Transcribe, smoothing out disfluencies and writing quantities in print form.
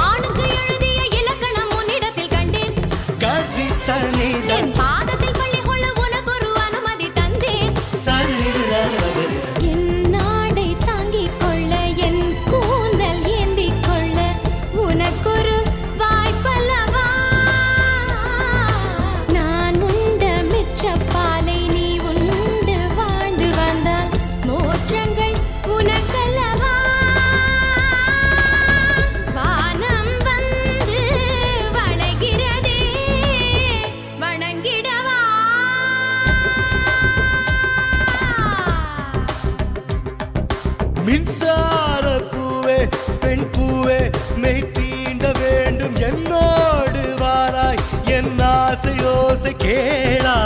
ஆணுக்கு எழுதிய இலக்கணம் உன்னிடத்தில் கண்டேன். என் பாதத்தில் பள்ளி கொள்ள உனக்கு ஒரு அனுமதி தந்தேன். என் நாடை தாங்கிக் கொள்ள, என் கூந்தல் ஏந்திக் கொள்ள உனக்கொரு வாய்ப்பல்லவா? நான் உண்ட மிச்சப்பாலை நீ உண்டு வாழ்ந்து வந்தால் மோற்றங்கள் உனக்கல்லவா? வானம் வந்து வளைகிறதே, வணங்கிடவா? மின்சார பூவே பெண் பூவே மெய் தீண்ட வேண்டும் என்னோடு வாராய் என் ஆசையோசை கேளா